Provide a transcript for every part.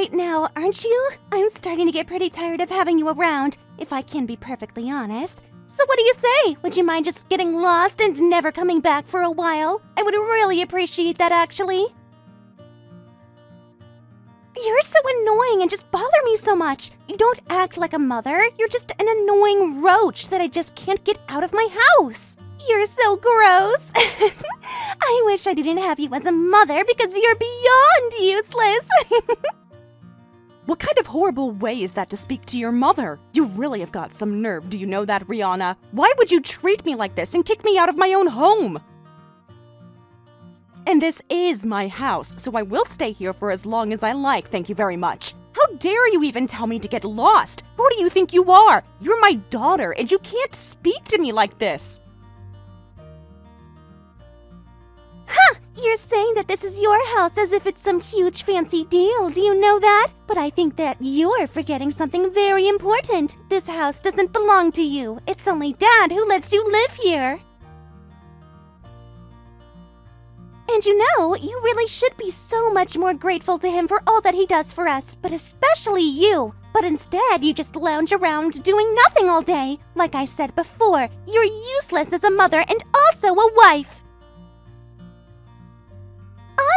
right now, aren't you? I'm starting to get pretty tired of having you around, if I can be perfectly honest. So what do you say? Would you mind just getting lost and never coming back for a while? I would really appreciate that, actually. You're so annoying and just bother me so much. You don't act like a mother. You're just an annoying roach that I just can't get out of my house. You're so gross. I wish I didn't have you as a mother because you're beyond useless. What kind of horrible way is that to speak to your mother? You really have got some nerve, do you know that, Rihanna? Why would you treat me like this and kick me out of my own home? And this is my house, so I will stay here for as long as I like, thank you very much. How dare you even tell me to get lost? Who do you think you are? You're my daughter, and you can't speak to me like this. Ha! You're saying that this is your house as if it's some huge fancy deal, do you know that? But I think that you're forgetting something very important. This house doesn't belong to you. It's only Dad who lets you live here. And you know, you really should be so much more grateful to him for all that he does for us, but especially you. But instead, you just lounge around doing nothing all day. Like I said before, you're useless as a mother and also a wife.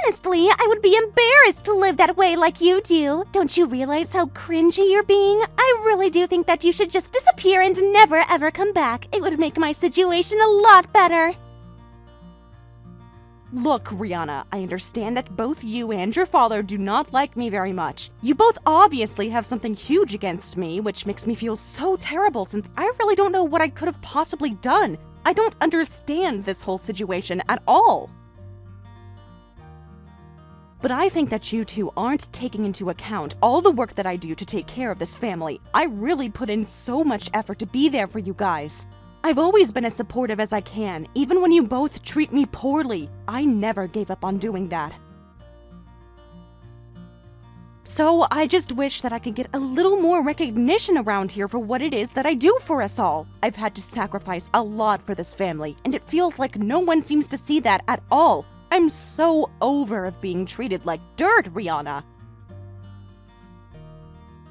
Honestly, I would be embarrassed to live that way like you do. Don't you realize how cringy you're being? I really do think that you should just disappear and never ever come back. It would make my situation a lot better. Look, Rihanna, I understand that both you and your father do not like me very much. You both obviously have something huge against me, which makes me feel so terrible since I really don't know what I could have possibly done. I don't understand this whole situation at all. But I think that you two aren't taking into account all the work that I do to take care of this family. I really put in so much effort to be there for you guys. I've always been as supportive as I can, even when you both treat me poorly. I never gave up on doing that. So I just wish that I could get a little more recognition around here for what it is that I do for us all. I've had to sacrifice a lot for this family, and it feels like no one seems to see that at all. I'm so over of being treated like dirt, Rihanna.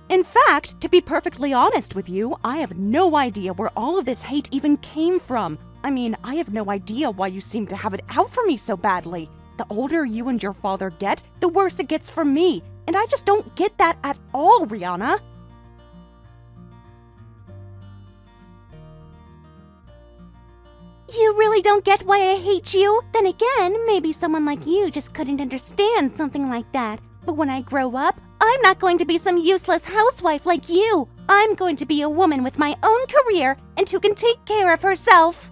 In fact, to be perfectly honest with you, I have no idea where all of this hate even came from. I mean, I have no idea why you seem to have it out for me so badly. The older you and your father get, the worse it gets for me. And I just don't get that at all, Rihanna. You really don't get why I hate you? Then again, maybe someone like you just couldn't understand something like that. But when I grow up, I'm not going to be some useless housewife like you. I'm going to be a woman with my own career and who can take care of herself.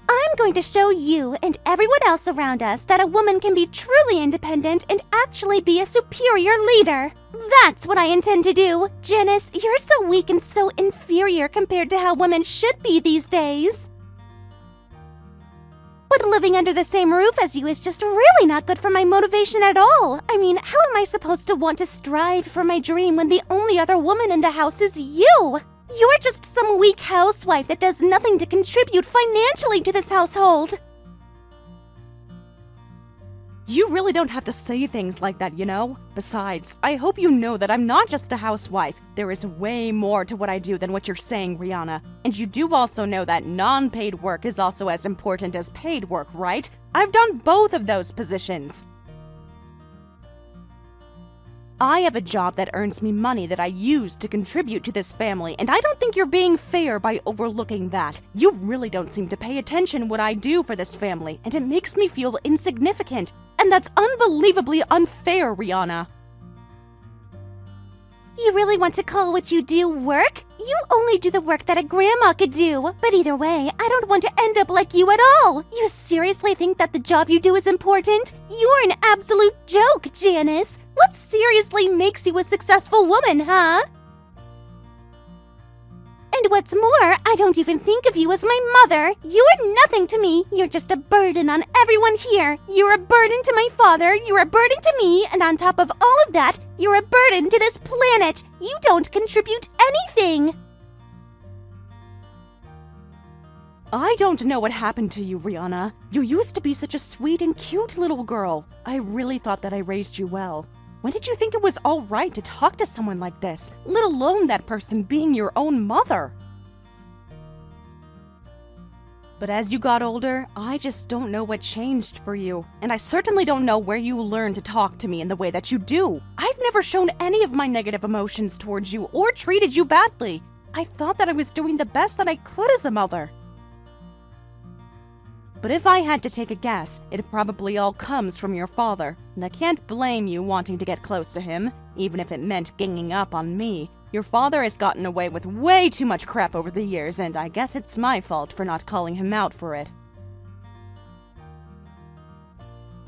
I'm going to show you and everyone else around us that a woman can be truly independent and actually be a superior leader. That's what I intend to do. Janice, you're so weak and so inferior compared to how women should be these days. But living under the same roof as you is just really not good for my motivation at all. I mean, how am I supposed to want to strive for my dream when the only other woman in the house is you? You're just some weak housewife that does nothing to contribute financially to this household. You really don't have to say things like that, you know? Besides, I hope you know that I'm not just a housewife. There is way more to what I do than what you're saying, Rihanna. And you do also know that non-paid work is also as important as paid work, right? I've done both of those positions. I have a job that earns me money that I use to contribute to this family, and I don't think you're being fair by overlooking that. You really don't seem to pay attention what I do for this family, and it makes me feel insignificant. And that's unbelievably unfair, Rihanna. You really want to call what you do work? You only do the work that a grandma could do. But either way, I don't want to end up like you at all. You seriously think that the job you do is important? You're an absolute joke, Janice. What seriously makes you a successful woman, huh? And what's more, I don't even think of you as my mother. You're nothing to me. You're just a burden on everyone here. You're a burden to my father, you're a burden to me, and on top of all of that, you're a burden to this planet. You don't contribute anything. I don't know what happened to you, Rihanna. You used to be such a sweet and cute little girl. I really thought that I raised you well. When did you think it was all right to talk to someone like this, let alone that person being your own mother? But as you got older, I just don't know what changed for you. And I certainly don't know where you learned to talk to me in the way that you do. I've never shown any of my negative emotions towards you or treated you badly. I thought that I was doing the best that I could as a mother. But if I had to take a guess, it probably all comes from your father. And I can't blame you wanting to get close to him, even if it meant ganging up on me. Your father has gotten away with way too much crap over the years, and I guess it's my fault for not calling him out for it.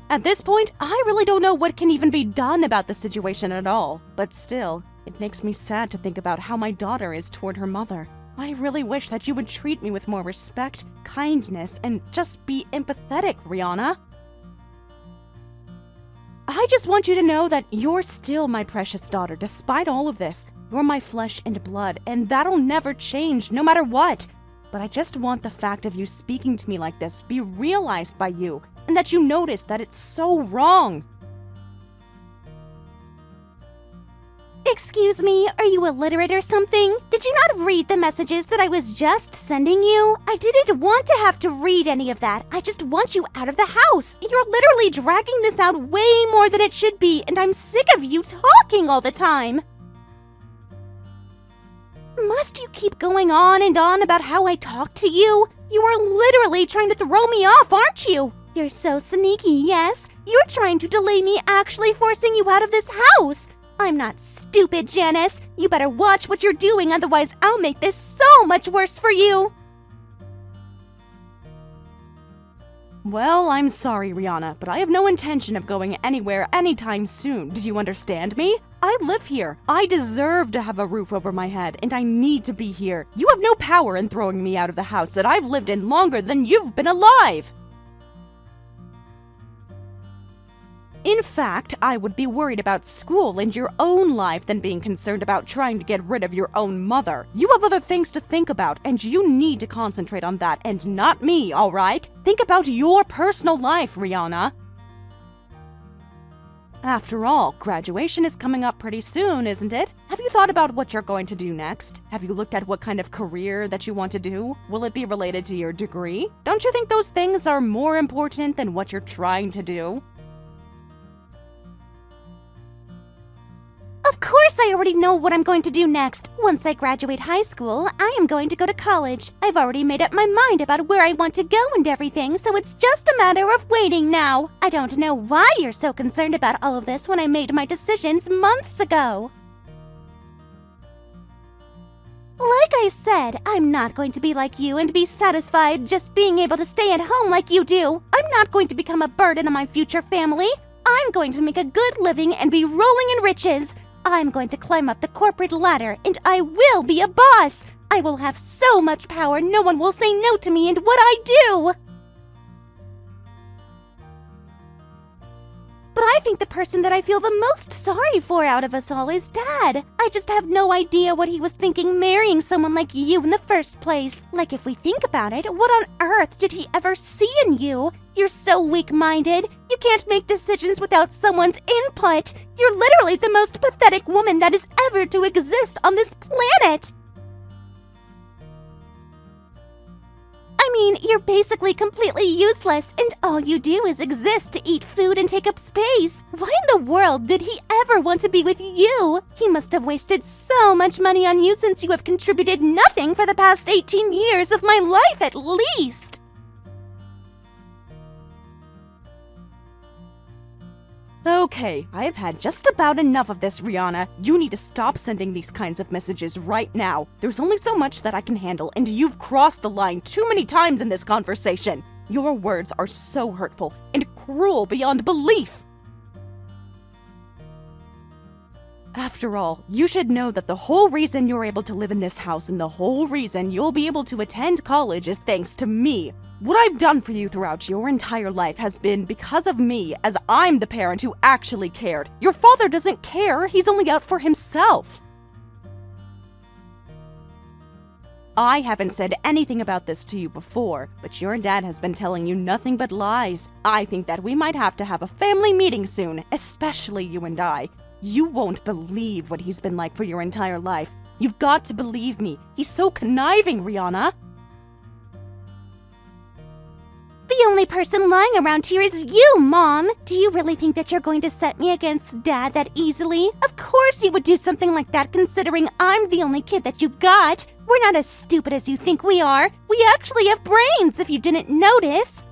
At this point, I really don't know what can even be done about the situation at all. But still, it makes me sad to think about how my daughter is toward her mother. I really wish that you would treat me with more respect, kindness, and just be empathetic, Rihanna. I just want you to know that you're still my precious daughter despite all of this. You're my flesh and blood, and that'll never change no matter what. But I just want the fact of you speaking to me like this be realized by you, and that you notice that it's so wrong. Excuse me, are you illiterate or something? Did you not read the messages that I was just sending you? I didn't want to have to read any of that. I just want you out of the house. You're literally dragging this out way more than it should be, and I'm sick of you talking all the time. Must you keep going on and on about how I talk to you? You are literally trying to throw me off, aren't you? You're so sneaky, yes? You're trying to delay me actually forcing you out of this house. I'm not stupid, Janice. You better watch what you're doing, otherwise I'll make this so much worse for you. Well, I'm sorry, Rihanna, but I have no intention of going anywhere anytime soon. Do you understand me? I live here. I deserve to have a roof over my head, and I need to be here. You have no power in throwing me out of the house that I've lived in longer than you've been alive. In fact, I would be worried about school and your own life than being concerned about trying to get rid of your own mother. You have other things to think about, and you need to concentrate on that and not me, all right? Think about your personal life, Rihanna. After all, graduation is coming up pretty soon, isn't it? Have you thought about what you're going to do next? Have you looked at what kind of career that you want to do? Will it be related to your degree? Don't you think those things are more important than what you're trying to do? Of course I already know what I'm going to do next. Once I graduate high school, I am going to go to college. I've already made up my mind about where I want to go and everything, so it's just a matter of waiting now. I don't know why you're so concerned about all of this when I made my decisions months ago. Like I said, I'm not going to be like you and be satisfied just being able to stay at home like you do. I'm not going to become a burden on my future family. I'm going to make a good living and be rolling in riches. I'm going to climb up the corporate ladder, and I will be a boss! I will have so much power, no one will say no to me and what I do! But I think the person that I feel the most sorry for out of us all is Dad. I just have no idea what he was thinking marrying someone like you in the first place. Like, if we think about it, what on earth did he ever see in you? You're so weak-minded. You can't make decisions without someone's input. You're literally the most pathetic woman that is ever to exist on this planet. I mean, you're basically completely useless, and all you do is exist to eat food and take up space. Why in the world did he ever want to be with you? He must have wasted so much money on you since you have contributed nothing for the past 18 years of my life at least. Okay, I have had just about enough of this, Rihanna. You need to stop sending these kinds of messages right now. There's only so much that I can handle, and you've crossed the line too many times in this conversation. Your words are so hurtful and cruel beyond belief. After all, you should know that the whole reason you're able to live in this house and the whole reason you'll be able to attend college is thanks to me. What I've done for you throughout your entire life has been because of me, as I'm the parent who actually cared. Your father doesn't care, he's only out for himself. I haven't said anything about this to you before, but your dad has been telling you nothing but lies. I think that we might have to have a family meeting soon, especially you and I. You won't believe what he's been like for your entire life. You've got to believe me. He's so conniving, Rihanna. The only person lying around here is you, Mom! Do you really think that you're going to set me against Dad that easily? Of course you would do something like that considering I'm the only kid that you've got! We're not as stupid as you think we are! We actually have brains, if you didn't notice!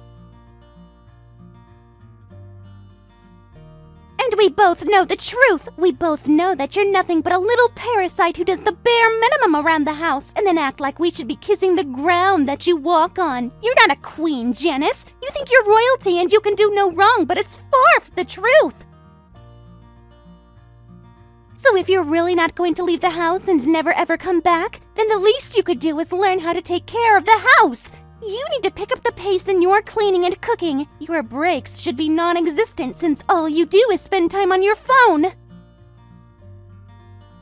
And we both know the truth! We both know that you're nothing but a little parasite who does the bare minimum around the house and then act like we should be kissing the ground that you walk on. You're not a queen, Janice! You think you're royalty and you can do no wrong, but it's far from the truth! So if you're really not going to leave the house and never ever come back, then the least you could do is learn how to take care of the house! You need to pick up the pace in your cleaning and cooking. Your breaks should be non-existent since all you do is spend time on your phone.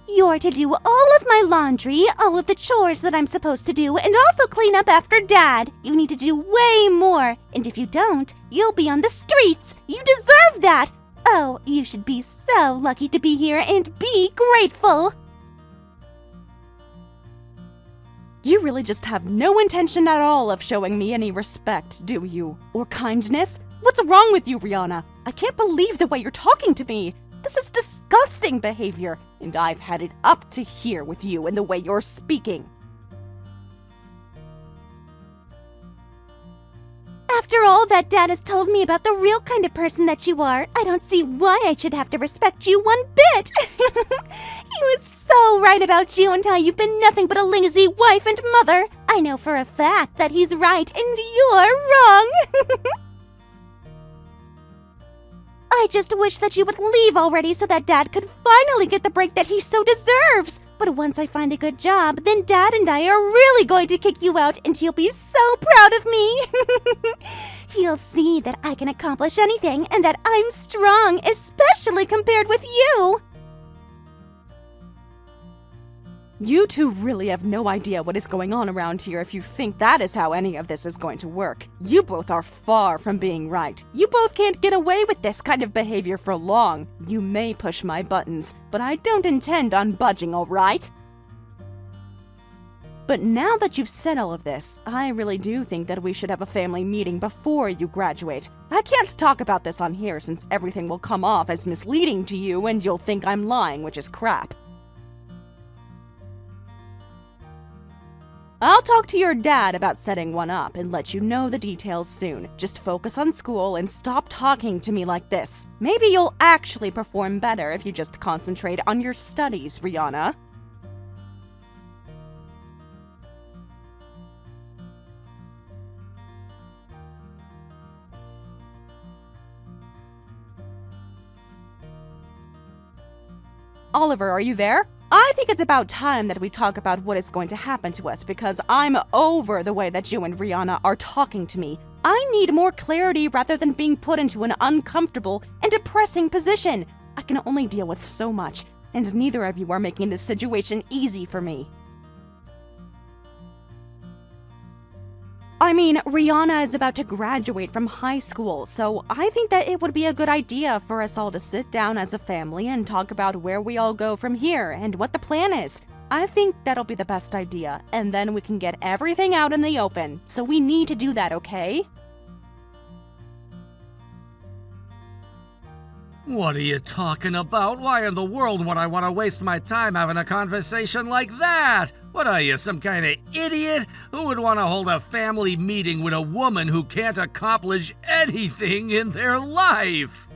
You're to do all of my laundry, all of the chores that I'm supposed to do, and also clean up after Dad. You need to do way more, and if you don't, you'll be on the streets. You deserve that! Oh, you should be so lucky to be here and be grateful. You really just have no intention at all of showing me any respect, do you? Or kindness? What's wrong with you, Rihanna? I can't believe the way you're talking to me. This is disgusting behavior, and I've had it up to here with you and the way you're speaking. After all that Dad has told me about the real kind of person that you are, I don't see why I should have to respect you one bit. He was so right about you and how you've been nothing but a lazy wife and mother. I know for a fact that he's right and you're wrong. I just wish that you would leave already so that Dad could finally get the break that he so deserves. But once I find a good job, then Dad and I are really going to kick you out and he'll be so proud of me. He'll see that I can accomplish anything and that I'm strong, especially compared with you. You two really have no idea what is going on around here if you think that is how any of this is going to work. You both are far from being right. You both can't get away with this kind of behavior for long. You may push my buttons, but I don't intend on budging, all right? But now that you've said all of this, I really do think that we should have a family meeting before you graduate. I can't talk about this on here since everything will come off as misleading to you and you'll think I'm lying, which is crap. I'll talk to your dad about setting one up and let you know the details soon. Just focus on school and stop talking to me like this. Maybe you'll actually perform better if you just concentrate on your studies, Rihanna. Oliver, are you there? I think it's about time that we talk about what is going to happen to us because I'm over the way that you and Rihanna are talking to me. I need more clarity rather than being put into an uncomfortable and depressing position. I can only deal with so much, and neither of you are making this situation easy for me. I mean, Rihanna is about to graduate from high school, so I think that it would be a good idea for us all to sit down as a family and talk about where we all go from here and what the plan is. I think that'll be the best idea, and then we can get everything out in the open. So we need to do that, okay? What are you talking about? Why in the world would I want to waste my time having a conversation like that? What are you, some kind of idiot? Who would want to hold a family meeting with a woman who can't accomplish anything in their life?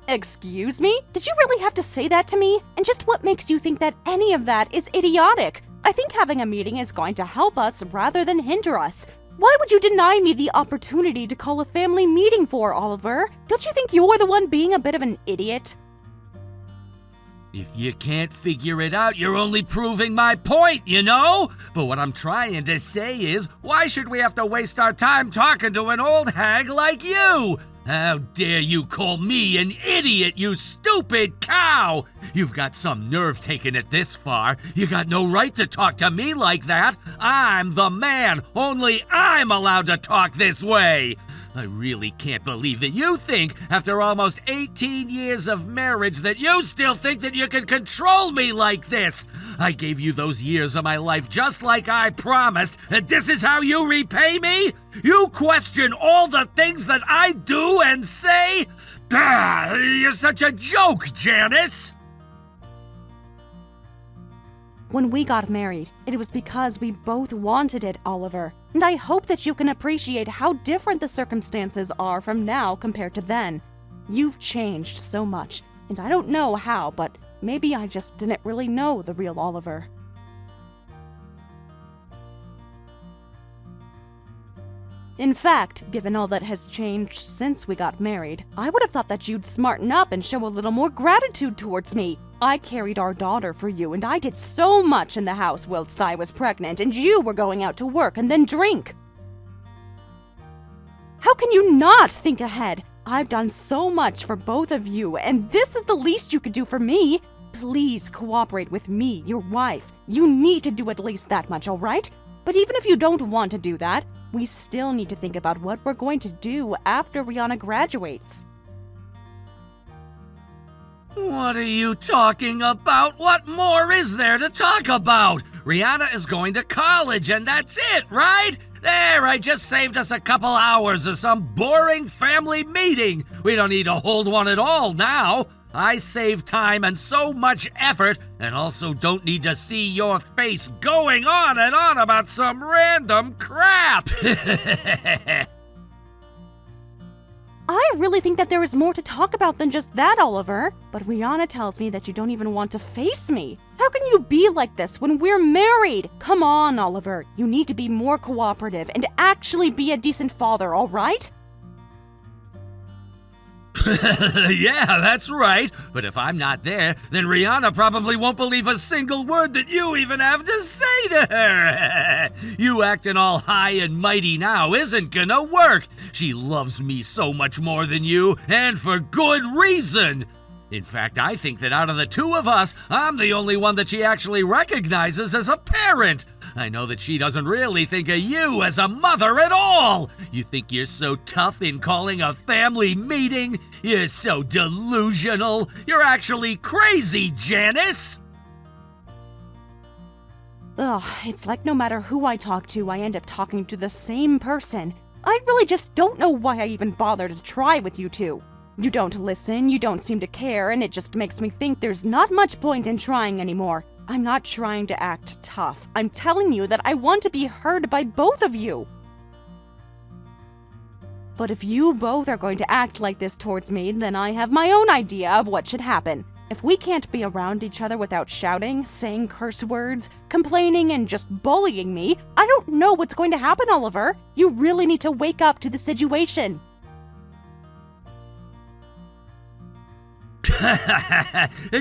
Excuse me? Did you really have to say that to me? And just what makes you think that any of that is idiotic? I think having a meeting is going to help us rather than hinder us. Why would you deny me the opportunity to call a family meeting for, Oliver? Don't you think you're the one being a bit of an idiot? If you can't figure it out, you're only proving my point, you know? But what I'm trying to say is, why should we have to waste our time talking to an old hag like you? How dare you call me an idiot, you stupid cow! You've got some nerve taking it this far. You got no right to talk to me like that. I'm the man. Only I'm allowed to talk this way. I really can't believe that you think, after almost 18 years of marriage, that you still think that you can control me like this. I gave you those years of my life just like I promised, and this is how you repay me? You question all the things that I do and say? Ah, you're such a joke, Janice! When we got married, it was because we both wanted it, Oliver. And I hope that you can appreciate how different the circumstances are from now compared to then. You've changed so much, and I don't know how, but maybe I just didn't really know the real Oliver. In fact, given all that has changed since we got married, I would have thought that you'd smarten up and show a little more gratitude towards me. I carried our daughter for you, and I did so much in the house whilst I was pregnant, and you were going out to work and then drink. How can you not think ahead? I've done so much for both of you, and this is the least you could do for me. Please cooperate with me, your wife. You need to do at least that much, all right? But even if you don't want to do that, we still need to think about what we're going to do after Rihanna graduates. What are you talking about? What more is there to talk about? Rihanna is going to college and that's it, right? There, I just saved us a couple hours of some boring family meeting. We don't need to hold one at all now. I save time and so much effort, and also don't need to see your face going on and on about some random crap. I really think that there is more to talk about than just that, Oliver. But Rihanna tells me that you don't even want to face me. How can you be like this when we're married? Come on, Oliver. You need to be more cooperative and actually be a decent father, all right? Yeah, that's right. But if I'm not there, then Rihanna probably won't believe a single word that you even have to say to her. You acting all high and mighty now isn't gonna work. She loves me so much more than you, and for good reason. In fact, I think that out of the two of us, I'm the only one that she actually recognizes as a parent. I know that she doesn't really think of you as a mother at all. You think you're so tough in calling a family meeting? You're so delusional. You're actually crazy, Janice. Ugh, it's like no matter who I talk to, I end up talking to the same person. I really just don't know why I even bother to try with you two. You don't listen, you don't seem to care, and it just makes me think there's not much point in trying anymore. I'm not trying to act tough. I'm telling you that I want to be heard by both of you. But if you both are going to act like this towards me, then I have my own idea of what should happen. If we can't be around each other without shouting, saying curse words, complaining, and just bullying me, I don't know what's going to happen, Oliver. You really need to wake up to the situation.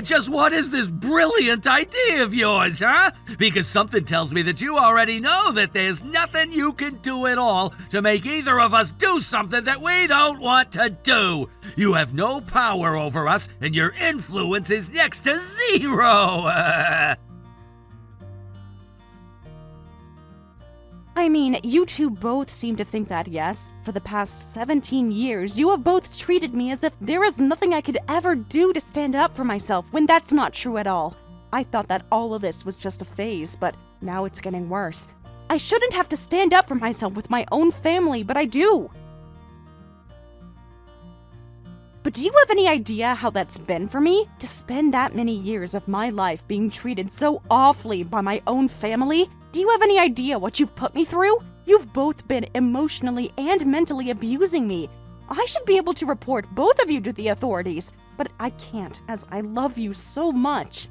Just what is this brilliant idea of yours, huh? Because something tells me that you already know that there's nothing you can do at all to make either of us do something that we don't want to do. You have no power over us, and your influence is next to zero. I mean, you two both seem to think that, yes. For the past 17 years, you have both treated me as if there is nothing I could ever do to stand up for myself, when that's not true at all. I thought that all of this was just a phase, but now it's getting worse. I shouldn't have to stand up for myself with my own family, but I do. But do you have any idea how that's been for me? To spend that many years of my life being treated so awfully by my own family? Do you have any idea what you've put me through? You've both been emotionally and mentally abusing me. I should be able to report both of you to the authorities, but I can't, as I love you so much.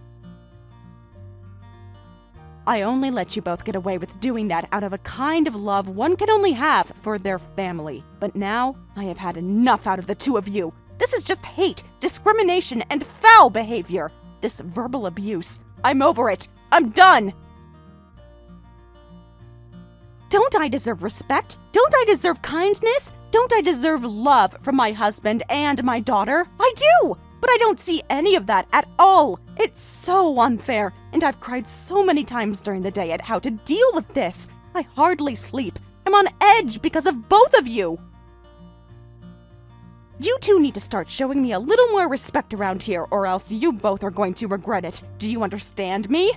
I only let you both get away with doing that out of a kind of love one can only have for their family. But now, I have had enough out of the two of you. This is just hate, discrimination, and foul behavior. This verbal abuse. I'm over it. I'm done. Don't I deserve respect? Don't I deserve kindness? Don't I deserve love from my husband and my daughter? I do! But I don't see any of that at all. It's so unfair, and I've cried so many times during the day at how to deal with this. I hardly sleep. I'm on edge because of both of you. You two need to start showing me a little more respect around here, or else you both are going to regret it. Do you understand me?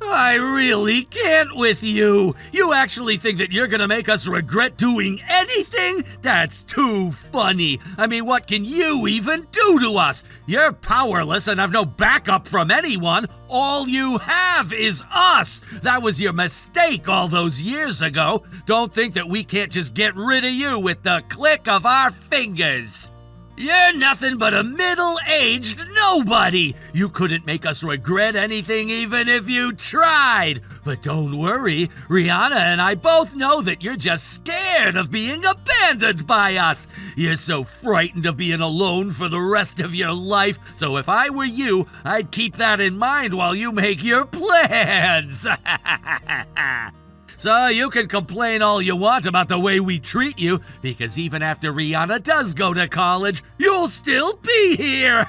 I really can't with you. You actually think that you're gonna make us regret doing anything? That's too funny. I mean, what can you even do to us? You're powerless and have no backup from anyone. All you have is us. That was your mistake all those years ago. Don't think that we can't just get rid of you with the click of our fingers. You're nothing but a middle-aged nobody. You couldn't make us regret anything even if you tried. But don't worry, Rihanna and I both know that you're just scared of being abandoned by us. You're so frightened of being alone for the rest of your life. So if I were you, I'd keep that in mind while you make your plans. So you can complain all you want about the way we treat you, because even after Rihanna does go to college, you'll still be here!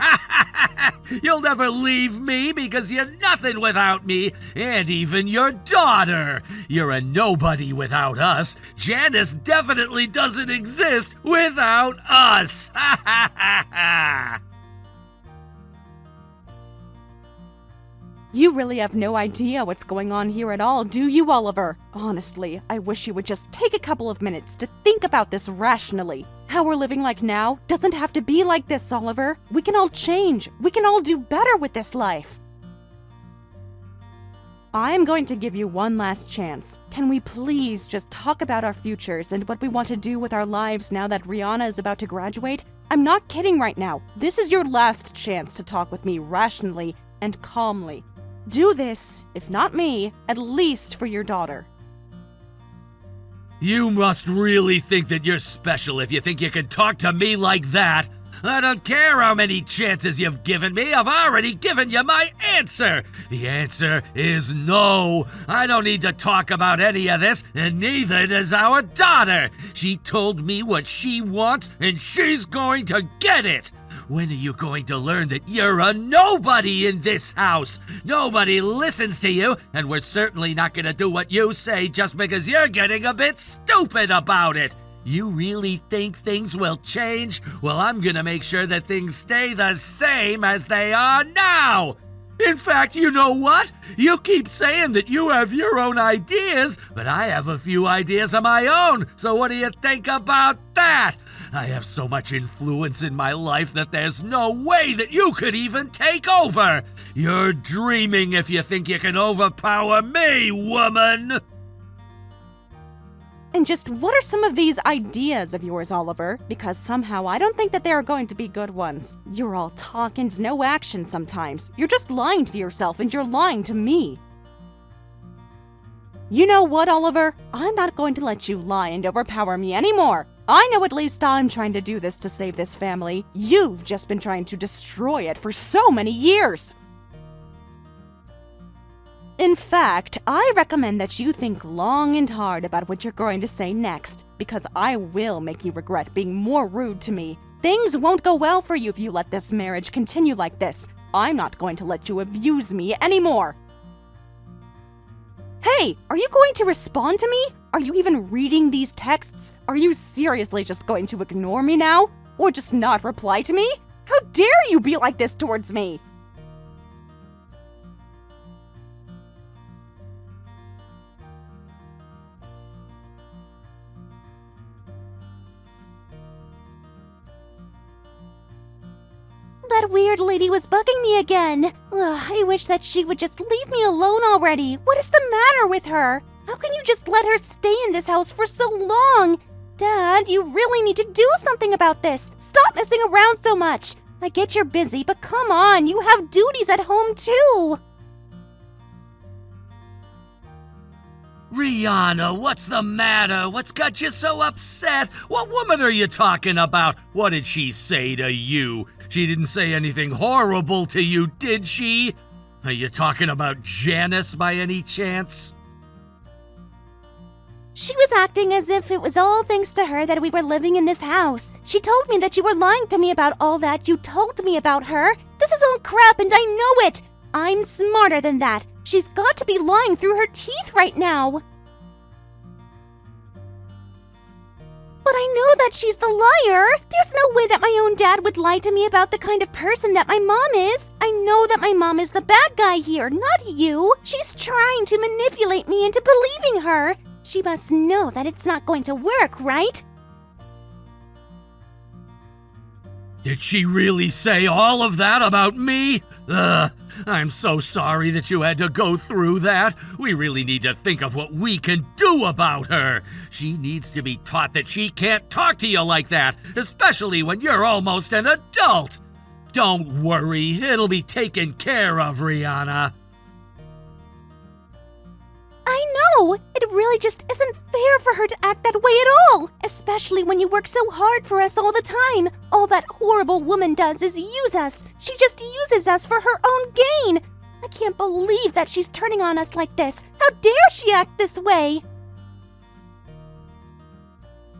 You'll never leave me because you're nothing without me, and even your daughter. You're a nobody without us. Janice definitely doesn't exist without us! You really have no idea what's going on here at all, do you, Oliver? Honestly, I wish you would just take a couple of minutes to think about this rationally. How we're living like now doesn't have to be like this, Oliver. We can all change. We can all do better with this life. I'm going to give you one last chance. Can we please just talk about our futures and what we want to do with our lives now that Rihanna is about to graduate? I'm not kidding right now. This is your last chance to talk with me rationally and calmly. Do this, if not me, at least for your daughter. You must really think that you're special if you think you can talk to me like that. I don't care how many chances you've given me, I've already given you my answer. The answer is no. I don't need to talk about any of this, and neither does our daughter. She told me what she wants, and she's going to get it. When are you going to learn that you're a nobody in this house? Nobody listens to you, and we're certainly not going to do what you say just because you're getting a bit stupid about it. You really think things will change? Well, I'm going to make sure that things stay the same as they are now. In fact, you know what? You keep saying that you have your own ideas, but I have a few ideas of my own, so what do you think about that? I have so much influence in my life that there's no way that you could even take over. You're dreaming if you think you can overpower me, woman! And just what are some of these ideas of yours, Oliver? Because somehow I don't think that they are going to be good ones. You're all talk and no action sometimes. You're just lying to yourself and you're lying to me. You know what, Oliver? I'm not going to let you lie and overpower me anymore. I know at least I'm trying to do this to save this family. You've just been trying to destroy it for so many years. In fact, I recommend that you think long and hard about what you're going to say next, because I will make you regret being more rude to me. Things won't go well for you if you let this marriage continue like this. I'm not going to let you abuse me anymore. Hey, are you going to respond to me? Are you even reading these texts? Are you seriously just going to ignore me now? Or just not reply to me? How dare you be like this towards me? That weird lady was bugging me again. Ugh, I wish that she would just leave me alone already. What is the matter with her? How can you just let her stay in this house for so long? Dad, you really need to do something about this. Stop messing around so much. I get you're busy, but come on, you have duties at home too. Rihanna, what's the matter? What's got you so upset? What woman are you talking about? What did she say to you? She didn't say anything horrible to you, did she? Are you talking about Janice by any chance? She was acting as if it was all thanks to her that we were living in this house. She told me that you were lying to me about all that you told me about her. This is all crap and I know it. I'm smarter than that. She's got to be lying through her teeth right now. But I know that she's the liar. There's no way that my own dad would lie to me about the kind of person that my mom is. I know that my mom is the bad guy here, not you. She's trying to manipulate me into believing her. She must know that it's not going to work, right? Did she really say all of that about me? I'm so sorry that you had to go through that. We really need to think of what we can do about her. She needs to be taught that she can't talk to you like that, especially when you're almost an adult. Don't worry, it'll be taken care of, Rihanna. I know! It really just isn't fair for her to act that way at all! Especially when you work so hard for us all the time! All that horrible woman does is use us! She just uses us for her own gain! I can't believe that she's turning on us like this! How dare she act this way!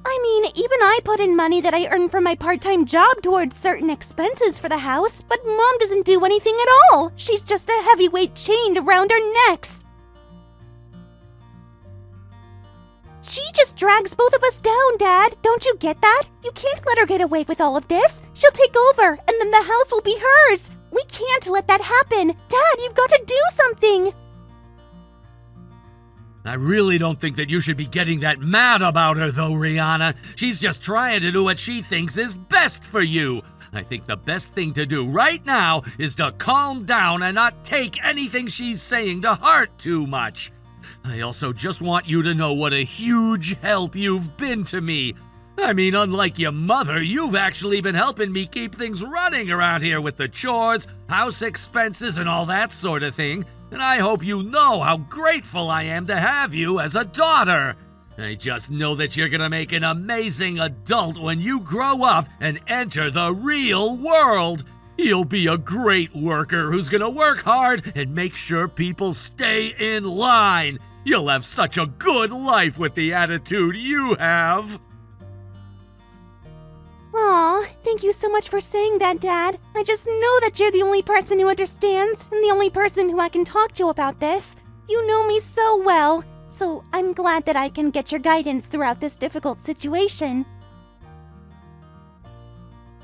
I mean, even I put in money that I earn from my part-time job towards certain expenses for the house, but Mom doesn't do anything at all! She's just a heavyweight chained around our necks! She just drags both of us down, Dad. Don't you get that? You can't let her get away with all of this. She'll take over, and then the house will be hers. We can't let that happen. Dad, you've got to do something. I really don't think that you should be getting that mad about her, though, Rihanna. She's just trying to do what she thinks is best for you. I think the best thing to do right now is to calm down and not take anything she's saying to heart too much. I also just want you to know what a huge help you've been to me. I mean, unlike your mother, you've actually been helping me keep things running around here with the chores, house expenses, and all that sort of thing. And I hope you know how grateful I am to have you as a daughter. I just know that you're gonna make an amazing adult when you grow up and enter the real world. You'll be a great worker who's gonna work hard and make sure people stay in line. You'll have such a good life with the attitude you have. Aw, thank you so much for saying that, Dad. I just know that you're the only person who understands and the only person who I can talk to about this. You know me so well, so I'm glad that I can get your guidance throughout this difficult situation.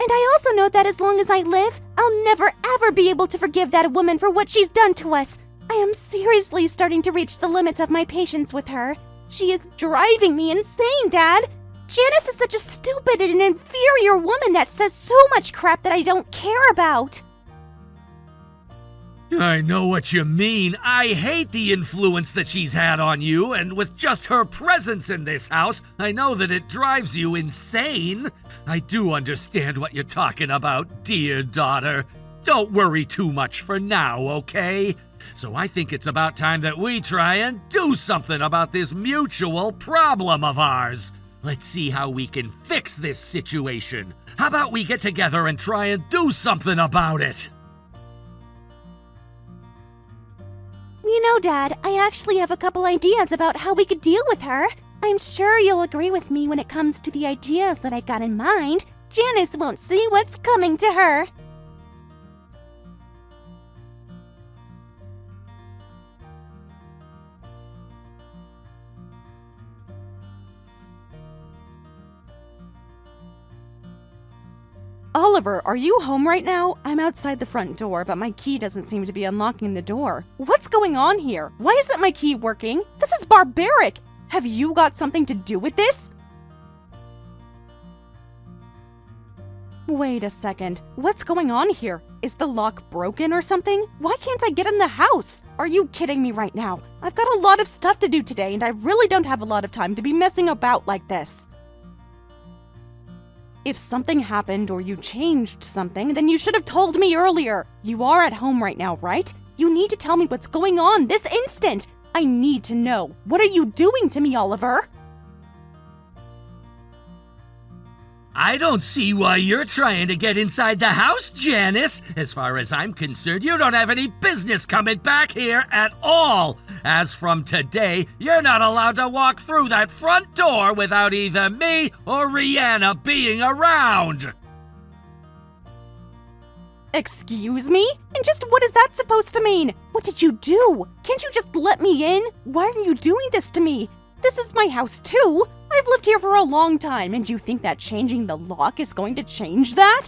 And I also know that as long as I live, I'll never ever be able to forgive that woman for what she's done to us. I am seriously starting to reach the limits of my patience with her. She is driving me insane, Dad. Janice is such a stupid and inferior woman that says so much crap that I don't care about. I know what you mean. I hate the influence that she's had on you, and with just her presence in this house, I know that it drives you insane. I do understand what you're talking about, dear daughter. Don't worry too much for now, okay? So I think it's about time that we try and do something about this mutual problem of ours. Let's see how we can fix this situation. How about we get together and try and do something about it? You know, Dad, I actually have a couple ideas about how we could deal with her. I'm sure you'll agree with me when it comes to the ideas that I got in mind. Janice won't see what's coming to her. Oliver, are you home right now? I'm outside the front door, but my key doesn't seem to be unlocking the door. What's going on here? Why isn't my key working? This is barbaric! Have you got something to do with this? Wait a second. What's going on here? Is the lock broken or something? Why can't I get in the house? Are you kidding me right now? I've got a lot of stuff to do today, and I really don't have a lot of time to be messing about like this. If something happened or you changed something, then you should have told me earlier. You are at home right now, right? You need to tell me what's going on this instant. I need to know. What are you doing to me, Oliver? I don't see why you're trying to get inside the house, Janice. As far as I'm concerned, you don't have any business coming back here at all. As from today, you're not allowed to walk through that front door without either me or Rihanna being around. Excuse me? And just what is that supposed to mean? What did you do? Can't you just let me in? Why are you doing this to me? This is my house too. I've lived here for a long time, and you think that changing the lock is going to change that?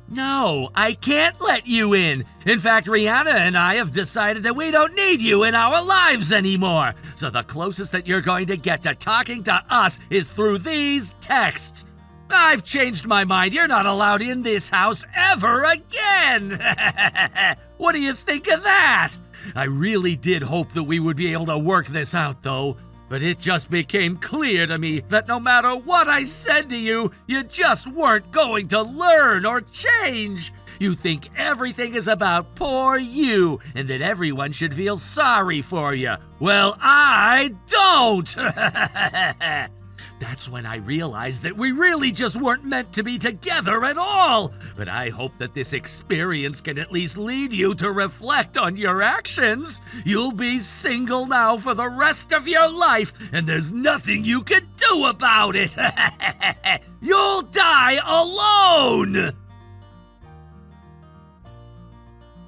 No, I can't let you in. In fact, Rihanna and I have decided that we don't need you in our lives anymore. So the closest that you're going to get to talking to us is through these texts. I've changed my mind. You're not allowed in this house ever again. What do you think of that? I really did hope that we would be able to work this out, though. But it just became clear to me that no matter what I said to you, you just weren't going to learn or change. You think everything is about poor you and that everyone should feel sorry for you. Well, I don't. That's when I realized that we really just weren't meant to be together at all. But I hope that this experience can at least lead you to reflect on your actions. You'll be single now for the rest of your life, and there's nothing you can do about it. You'll die alone!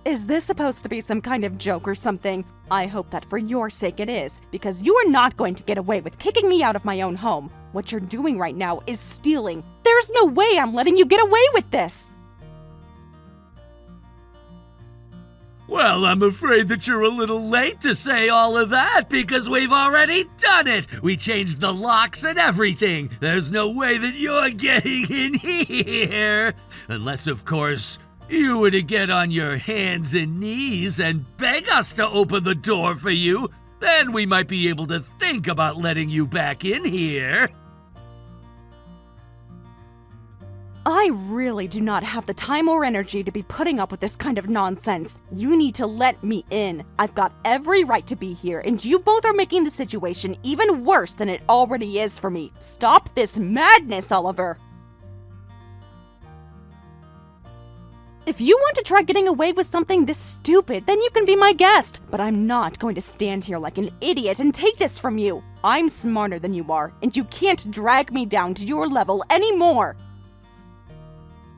Is this supposed to be some kind of joke or something? I hope that for your sake it is, because you are not going to get away with kicking me out of my own home. What you're doing right now is stealing. There's no way I'm letting you get away with this! Well, I'm afraid that you're a little late to say all of that because we've already done it. We changed the locks and everything. There's no way that you're getting in here. Unless, of course, you were to get on your hands and knees and beg us to open the door for you. Then we might be able to think about letting you back in here. I really do not have the time or energy to be putting up with this kind of nonsense. You need to let me in. I've got every right to be here, and you both are making the situation even worse than it already is for me. Stop this madness, Oliver! If you want to try getting away with something this stupid, then you can be my guest. But I'm not going to stand here like an idiot and take this from you. I'm smarter than you are, and you can't drag me down to your level anymore.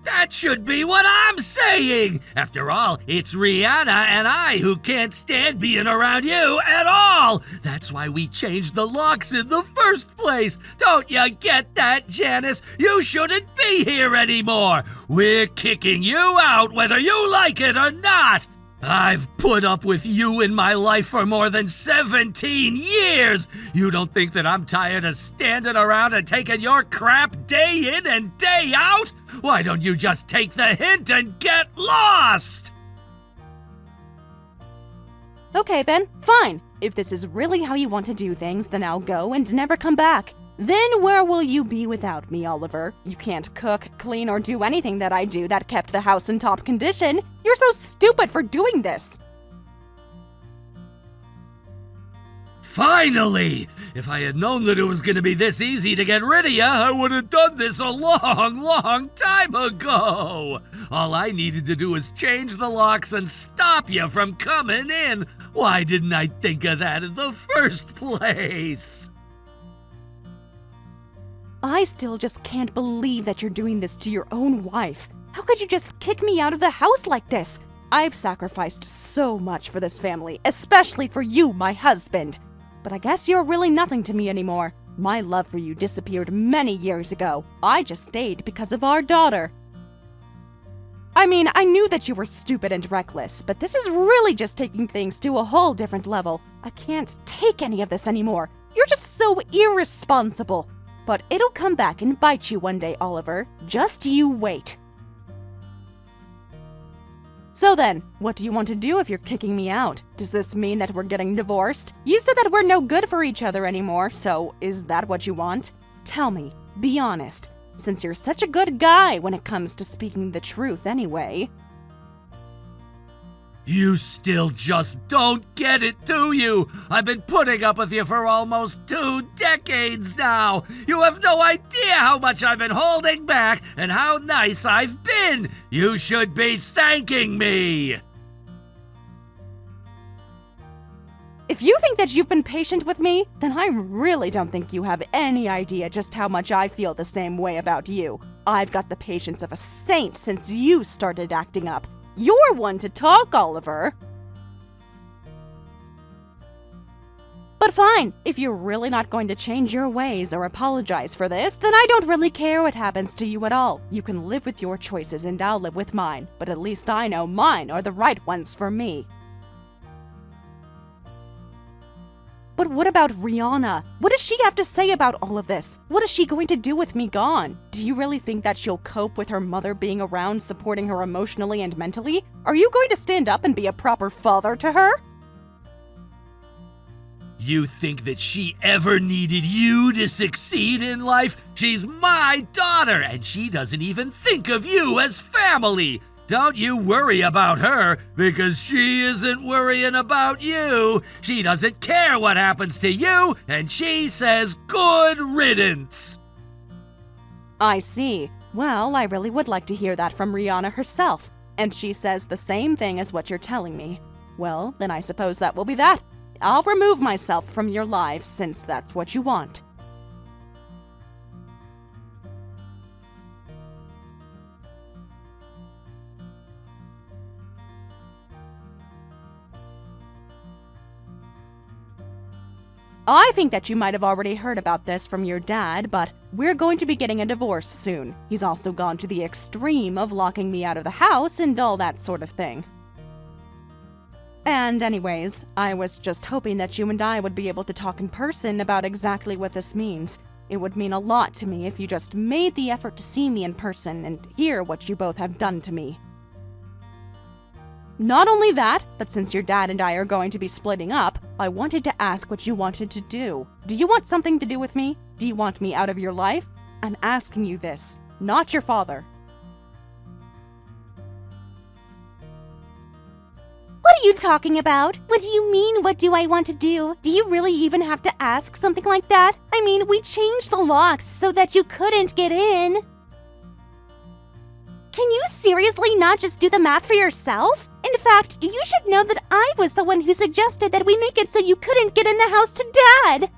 That should be what I'm saying! After all, it's Rihanna and I who can't stand being around you at all! That's why we changed the locks in the first place! Don't you get that, Janice? You shouldn't be here anymore! We're kicking you out whether you like it or not! I've put up with you in my life for more than 17 years! You don't think that I'm tired of standing around and taking your crap day in and day out? Why don't you just take the hint and get lost? Okay then, fine. If this is really how you want to do things, then I'll go and never come back. Then where will you be without me, Oliver? You can't cook, clean, or do anything that I do that kept the house in top condition. You're so stupid for doing this. Finally! If I had known that it was going to be this easy to get rid of you, I would have done this a long time ago! All I needed to do was change the locks and stop you from coming in! Why didn't I think of that in the first place? I still just can't believe that you're doing this to your own wife. How could you just kick me out of the house like this? I've sacrificed so much for this family, especially for you, my husband. But I guess you're really nothing to me anymore. My love for you disappeared many years ago. I just stayed because of our daughter. I mean, I knew that you were stupid and reckless, but this is really just taking things to a whole different level. I can't take any of this anymore. You're just so irresponsible. But it'll come back and bite you one day, Oliver. Just you wait. So then, what do you want to do if you're kicking me out? Does this mean that we're getting divorced? You said that we're no good for each other anymore, so is that what you want? Tell me, be honest, since you're such a good guy when it comes to speaking the truth anyway. You still just don't get it, do you? I've been putting up with you for almost 2 decades now. You have no idea how much I've been holding back and how nice I've been. You should be thanking me. If you think that you've been patient with me, then I really don't think you have any idea just how much I feel the same way about you. I've got the patience of a saint since you started acting up. You're one to talk, Oliver. But fine, if you're really not going to change your ways or apologize for this, then I don't really care what happens to you at all. You can live with your choices and I'll live with mine, but at least I know mine are the right ones for me. But what about Rihanna? What does she have to say about all of this? What is she going to do with me gone? Do you really think that she'll cope with her mother being around, supporting her emotionally and mentally? Are you going to stand up and be a proper father to her? You think that she ever needed you to succeed in life? She's my daughter, and she doesn't even think of you as family. Don't you worry about her, because she isn't worrying about you. She doesn't care what happens to you, and she says good riddance. I see. Well, I really would like to hear that from Rihanna herself. And she says the same thing as what you're telling me. Well, then I suppose that will be that. I'll remove myself from your lives since that's what you want. I think that you might have already heard about this from your dad, but we're going to be getting a divorce soon. He's also gone to the extreme of locking me out of the house and all that sort of thing. And anyways, I was just hoping that you and I would be able to talk in person about exactly what this means. It would mean a lot to me if you just made the effort to see me in person and hear what you both have done to me. Not only that, but since your dad and I are going to be splitting up, I wanted to ask what you wanted to do. Do you want something to do with me? Do you want me out of your life? I'm asking you this, not your father. What are you talking about? What do you mean, what do I want to do? Do you really even have to ask something like that? I mean, we changed the locks so that you couldn't get in. Can you seriously not just do the math for yourself? In fact, you should know that I was the one who suggested that we make it so you couldn't get in the house to Dad.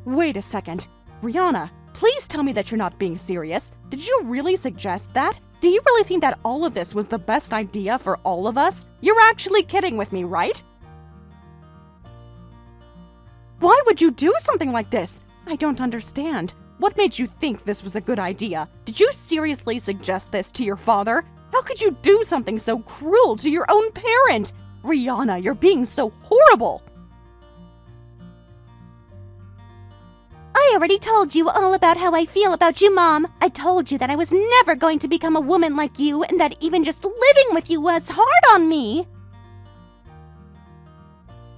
Wait a second. Rihanna, please tell me that you're not being serious. Did you really suggest that? Do you really think that all of this was the best idea for all of us? You're actually kidding with me, right? Why would you do something like this? I don't understand. What made you think this was a good idea? Did you seriously suggest this to your father? How could you do something so cruel to your own parent? Rihanna, you're being so horrible. I already told you all about how I feel about you, Mom. I told you that I was never going to become a woman like you and that even just living with you was hard on me.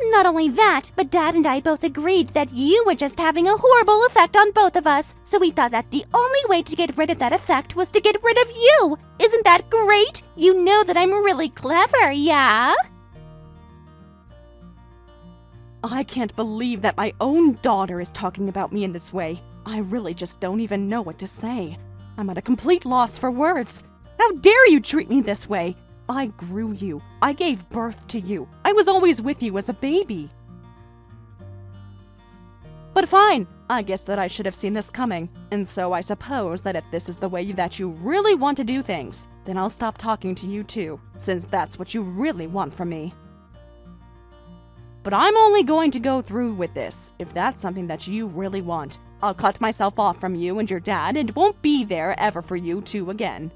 Not only that, but Dad and I both agreed that you were just having a horrible effect on both of us. So we thought that the only way to get rid of that effect was to get rid of you. Isn't that great? You know that I'm really clever, yeah? I can't believe that my own daughter is talking about me in this way. I really just don't even know what to say. I'm at a complete loss for words. How dare you treat me this way? I grew you. I gave birth to you. I was always with you as a baby. But fine, I guess that I should have seen this coming. And so I suppose that if this is the way that you really want to do things, then I'll stop talking to you too, since that's what you really want from me. But I'm only going to go through with this if that's something that you really want. I'll cut myself off from you and your dad and won't be there ever for you two again.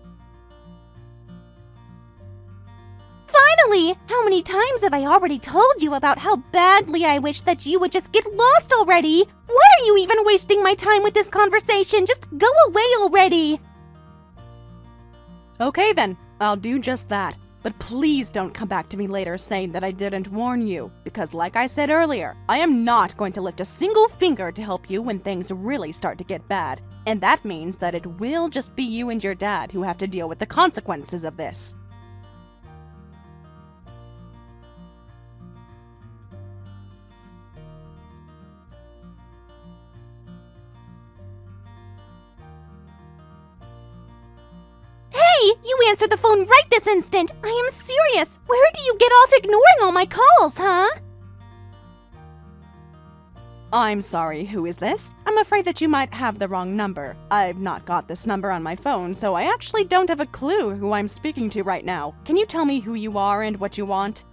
Finally! How many times have I already told you about how badly I wish that you would just get lost already? Why are you even wasting my time with this conversation? Just go away already! Okay then, I'll do just that. But please don't come back to me later saying that I didn't warn you, because like I said earlier, I am not going to lift a single finger to help you when things really start to get bad. And that means that it will just be you and your dad who have to deal with the consequences of this. you answer the phone right this instant. I am serious. Where do you get off ignoring all my calls, huh? I'm sorry, who is this? I'm afraid that you might have the wrong number. I've not got this number on my phone, so I actually don't have a clue who I'm speaking to right now. Can you tell me who you are and what you want?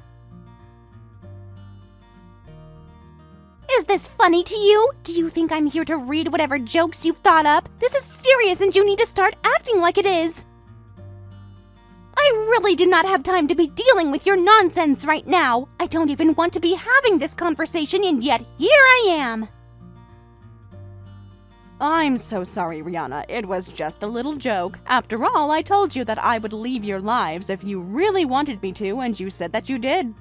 Is this funny to you? Do you think I'm here to read whatever jokes you've thought up? This is serious and you need to start acting like it is. I really do not have time to be dealing with your nonsense right now. I don't even want to be having this conversation, and yet here I am. I'm so sorry, Rihanna. It was just a little joke. After all, I told you that I would leave your lives if you really wanted me to, and you said that you did.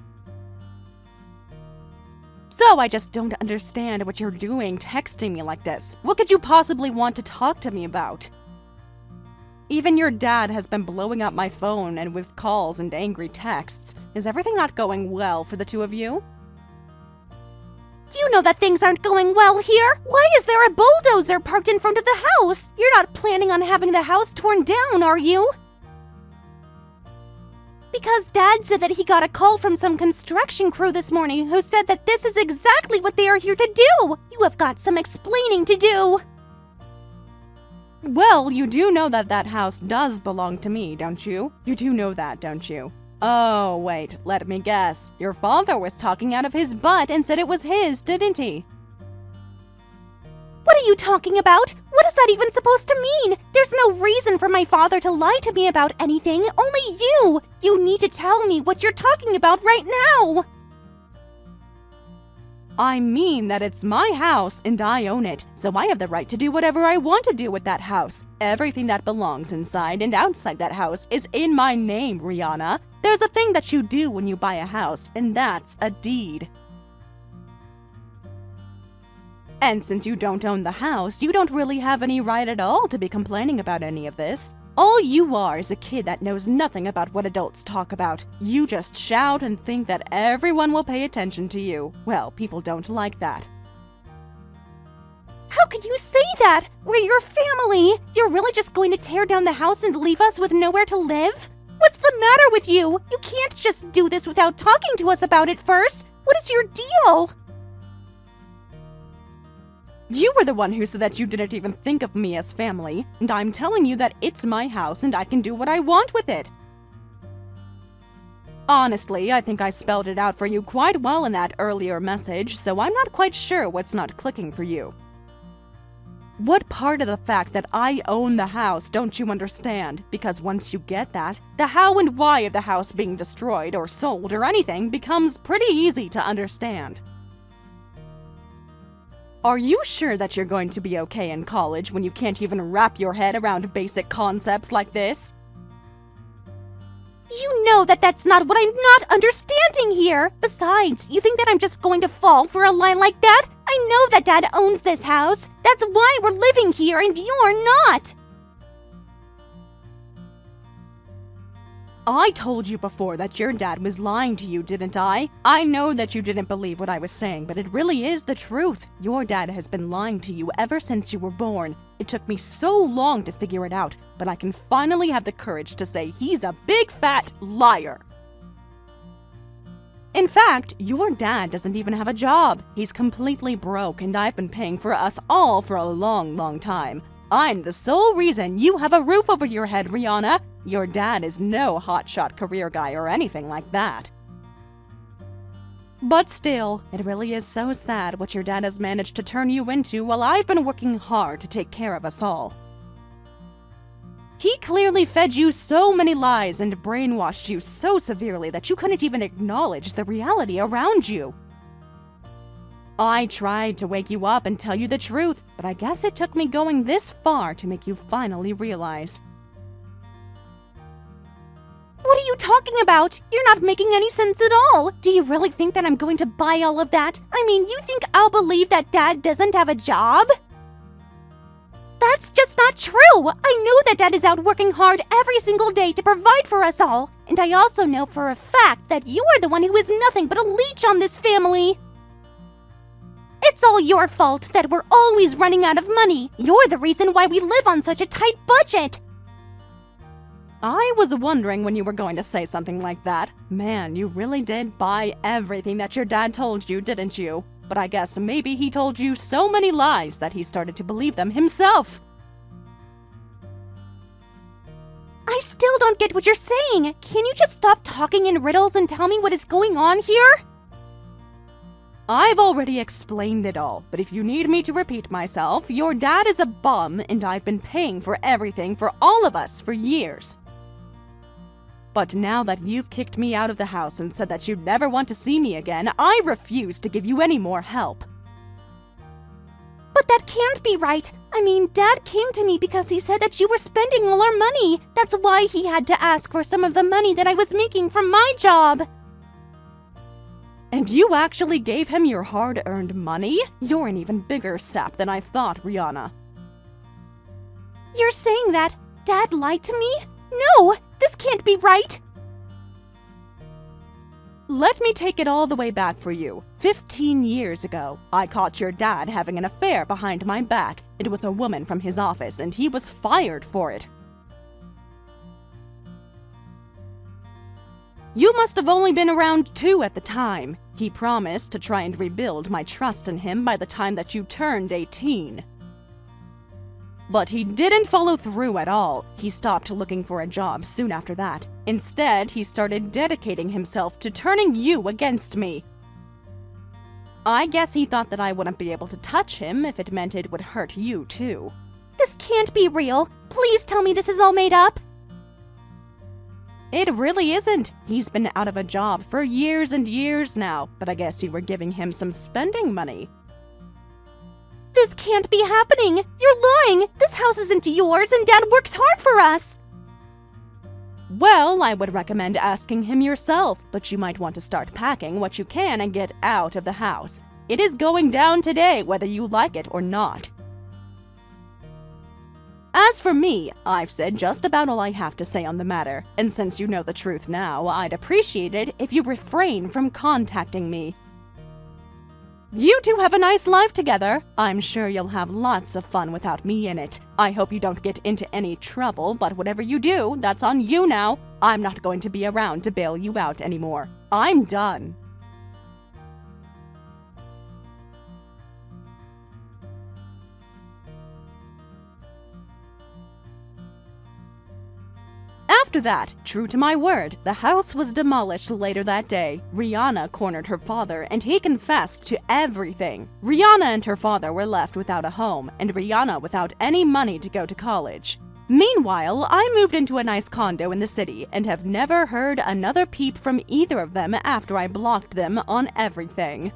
So I just don't understand what you're doing texting me like this. What could you possibly want to talk to me about? Even your dad has been blowing up my phone and with calls and angry texts. Is everything not going well for the two of you? You know that things aren't going well here. Why is there a bulldozer parked in front of the house? You're not planning on having the house torn down, are you? Because Dad said that he got a call from some construction crew this morning who said that this is exactly what they are here to do. You have got some explaining to do. Well, you do know that that house does belong to me, don't you? You do know that, don't you? Oh, wait, let me guess. Your father was talking out of his butt and said it was his, didn't he? What are you talking about? What is that even supposed to mean? There's no reason for my father to lie to me about anything, only you! You need to tell me what you're talking about right now! I mean that it's my house and I own it, so I have the right to do whatever I want to do with that house. Everything that belongs inside and outside that house is in my name, Rihanna. There's a thing that you do when you buy a house, and that's a deed. And since you don't own the house, you don't really have any right at all to be complaining about any of this. All you are is a kid that knows nothing about what adults talk about. You just shout and think that everyone will pay attention to you. Well, people don't like that. How could you say that? We're your family. You're really just going to tear down the house and leave us with nowhere to live? What's the matter with you? You can't just do this without talking to us about it first. What is your deal? You were the one who said that you didn't even think of me as family, and I'm telling you that it's my house and I can do what I want with it. Honestly, I think I spelled it out for you quite well in that earlier message, so I'm not quite sure what's not clicking for you. What part of the fact that I own the house don't you understand? Because once you get that, the how and why of the house being destroyed or sold or anything becomes pretty easy to understand. Are you sure that you're going to be okay in college when you can't even wrap your head around basic concepts like this? You know that that's not what I'm not understanding here. Besides, you think that I'm just going to fall for a lie like that? I know that Dad owns this house. That's why we're living here and you're not. I told you before that your dad was lying to you, didn't I? I know that you didn't believe what I was saying, but it really is the truth. Your dad has been lying to you ever since you were born. It took me so long to figure it out, but I can finally have the courage to say he's a big fat liar. In fact, your dad doesn't even have a job. He's completely broke, and I've been paying for us all for a long, long time. I'm the sole reason you have a roof over your head, Rihanna. Your dad is no hotshot career guy or anything like that. But still, it really is so sad what your dad has managed to turn you into while I've been working hard to take care of us all. He clearly fed you so many lies and brainwashed you so severely that you couldn't even acknowledge the reality around you. I tried to wake you up and tell you the truth, but I guess it took me going this far to make you finally realize. What are you talking about? You're not making any sense at all. Do you really think that I'm going to buy all of that? I mean, you think I'll believe that Dad doesn't have a job? That's just not true. I know that Dad is out working hard every single day to provide for us all. And I also know for a fact that you are the one who is nothing but a leech on this family. It's all your fault that we're always running out of money. You're the reason why we live on such a tight budget. I was wondering when you were going to say something like that. Man, you really did buy everything that your dad told you, didn't you? But I guess maybe he told you so many lies that he started to believe them himself. I still don't get what you're saying. Can you just stop talking in riddles and tell me what is going on here? I've already explained it all, but if you need me to repeat myself, your dad is a bum and I've been paying for everything for all of us for years. But now that you've kicked me out of the house and said that you'd never want to see me again, I refuse to give you any more help. But that can't be right. I mean, Dad came to me because he said that you were spending all our money. That's why he had to ask for some of the money that I was making from my job. And you actually gave him your hard-earned money? You're an even bigger sap than I thought, Rihanna. You're saying that Dad lied to me? No, this can't be right. Let me take it all the way back for you. 15 years ago, I caught your dad having an affair behind my back. It was a woman from his office, and he was fired for it. You must have only been around 2 at the time. He promised to try and rebuild my trust in him by the time that you turned 18. But he didn't follow through at all. He stopped looking for a job soon after that. Instead, he started dedicating himself to turning you against me. I guess he thought that I wouldn't be able to touch him if it meant it would hurt you too. This can't be real. Please tell me this is all made up. It really isn't. He's been out of a job for years and years now, but I guess you were giving him some spending money. This can't be happening. You're lying. This house isn't yours and Dad works hard for us. Well, I would recommend asking him yourself, but you might want to start packing what you can and get out of the house. It is going down today, whether you like it or not. As for me, I've said just about all I have to say on the matter, and since you know the truth now, I'd appreciate it if you refrain from contacting me. You two have a nice life together. I'm sure you'll have lots of fun without me in it. I hope you don't get into any trouble, but whatever you do, that's on you now. I'm not going to be around to bail you out anymore. I'm done. After that, true to my word, the house was demolished later that day. Rihanna cornered her father, and he confessed to everything. Rihanna and her father were left without a home, and Rihanna without any money to go to college. Meanwhile, I moved into a nice condo in the city, and have never heard another peep from either of them after I blocked them on everything.